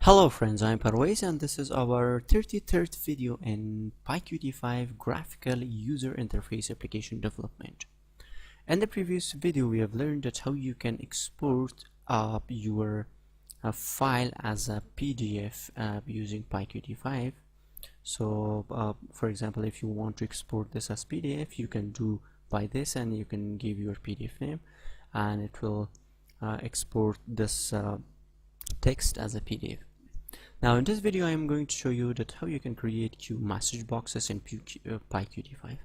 Hello friends, I'm Parvez and this is our 33rd video in PyQt5 graphical user interface application development. In the previous video we have learned that how you can export your file as a PDF using PyQt5. So for example, if you want to export this as PDF, you can do by this, and you can give your PDF name and it will export this text as a PDF. Now in this video I am going to show you that how you can create queue message boxes in PyQt5.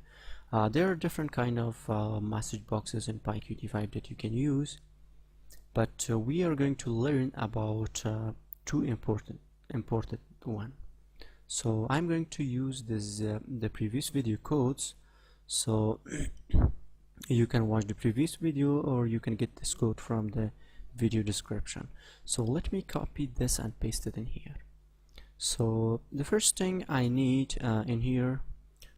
There are different kind of message boxes in PyQt5 that you can use, but we are going to learn about two important one. So I'm going to use this the previous video codes, so you can watch the previous video or you can get this code from the video description. So let me copy this and paste it in here. So the first thing I need in here,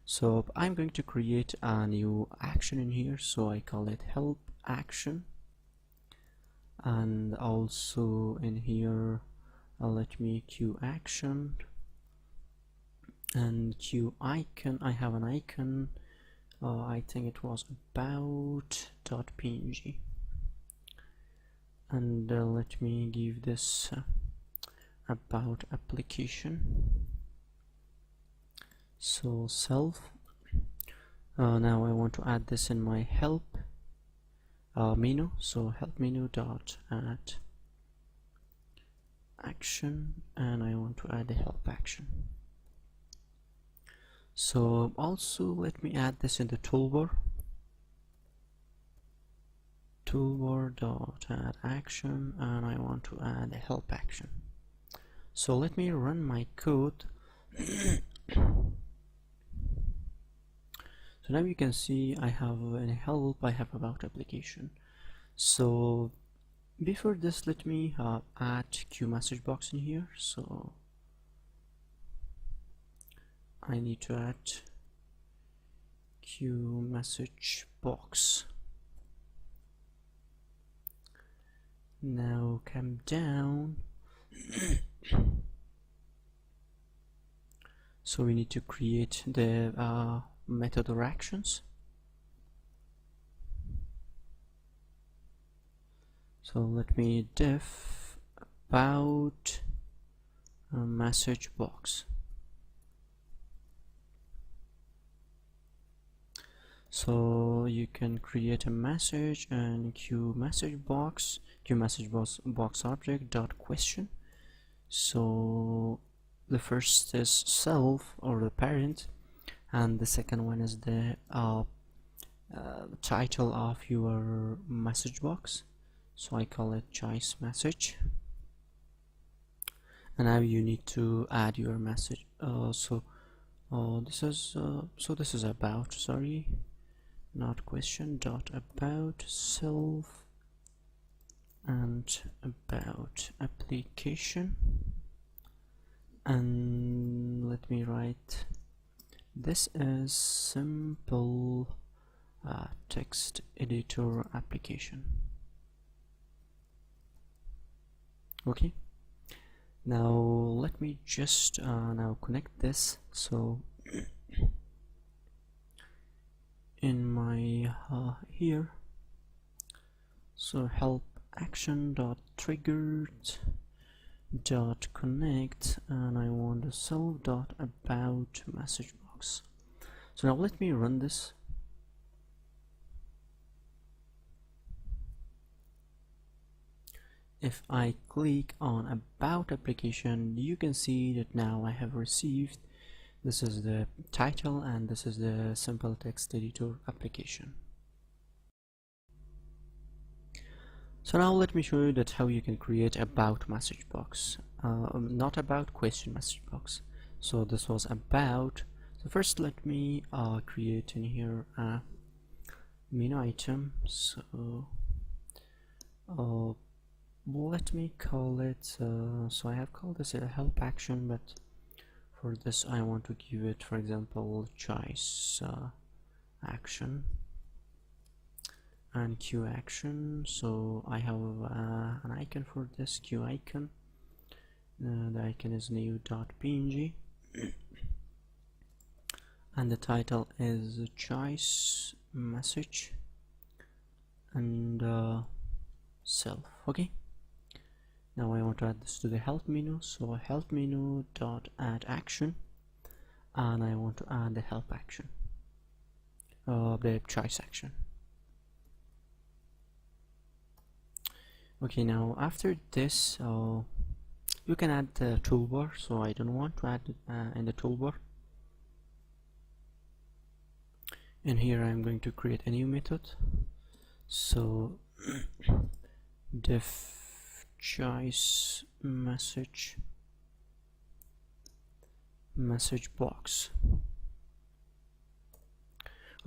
so I'm going to create a new action in here, so I call it help action, and also in here let me queue action and queue icon. I have an icon, I think it was about.png, and let me give this about application, so self. Now I want to add this in my help menu, so help menu dot add action, and I want to add a help action. So also let me add this in the toolbar dot add action, and I want to add a help action. So let me run my code. So now you can see I have in help, I have about application. So before this, let me add QMessageBox in here. So I need to add QMessageBox. Now come down. So we need to create the method or actions. So let me def about message box. So you can create a message and QMessageBox object dot question. So the first is self, or the parent, and the second one is the title of your message box, so I call it choice message. And now you need to add your message. This is about, sorry, not question, dot about self and about application, and let me write this is simple text editor application. Okay, now let me just now connect this. So in my here, so help action dot triggered dot connect, and I want a self dot about message box. So now let me run this. If I click on about application, you can see that now I have received, this is the title and this is the simple text editor application. So now let me show you that how you can create about message box, not about question message box. So this was about. So first let me create in here a menu item. So let me call it, so I have called this a help action, but for this I want to give it, for example, choice action and queue action. So I have an icon for this queue icon. the icon is new.png, and the title is choice message and self. Okay, now I want to add this to the help menu, so help menu dot add action, and I want to add the help action, the choice action. Okay, now after this you can add the toolbar, so I don't want to add it in the toolbar. And here I'm going to create a new method, so def choice message box.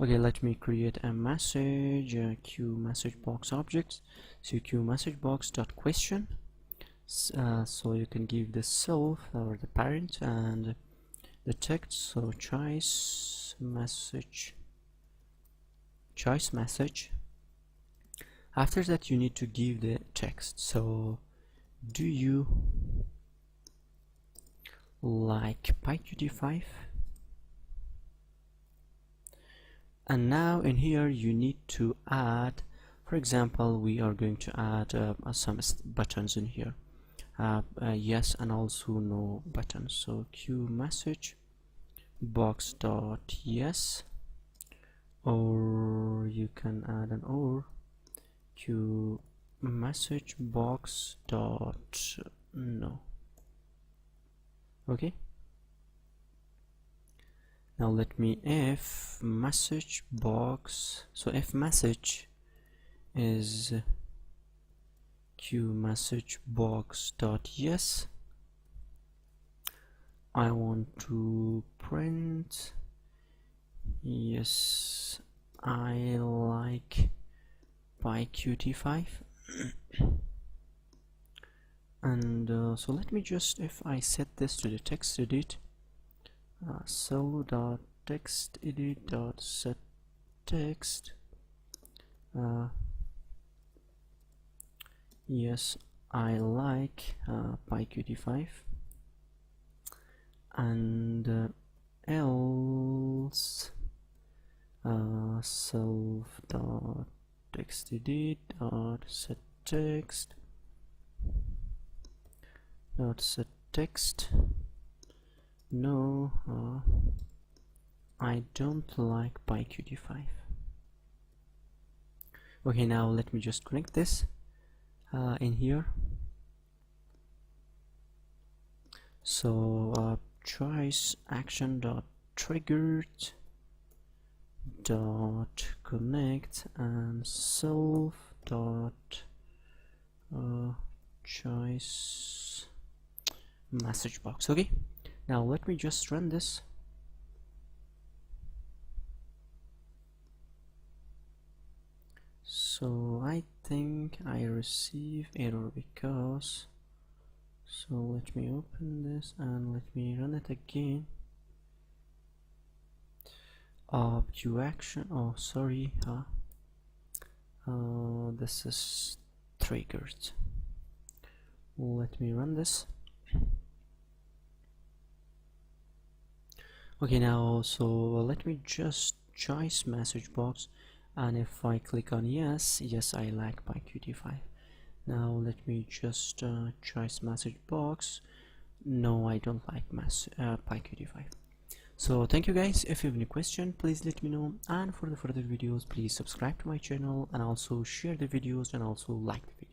Okay, let me create a message QMessageBox objects, so QMessageBox dot question. So you can give the self or the parent and the text, so choice message. After that you need to give the text, so do you like PyQt5? And now in here you need to add, for example, we are going to add some buttons in here, yes and also no buttons, so QMessageBox dot yes, or you can add an or QMessageBox dot no. Okay, now let me if message box, so if message is QMessageBox dot yes, I want to print yes I like PyQt5. And so let me just, if I set this to the text edit, so.text edit dot set text, yes I like PyQt5, and else self dot text edit dot set text no, I don't like PyQt5. Okay, now let me just connect this in here. So choice action dot triggered dot connect and self dot choice message box. Okay, now let me just run this. So I think I receive error because, so let me open this and let me run it again. Q action, oh sorry, this is triggered. Let me run this. Okay, now so let me just choice message box, and if I click on yes I like PyQt5. Now let me just choice message box, no I don't like PyQt5. So thank you guys. If you have any question, please let me know, and for the further videos please subscribe to my channel and also share the videos and also like the video.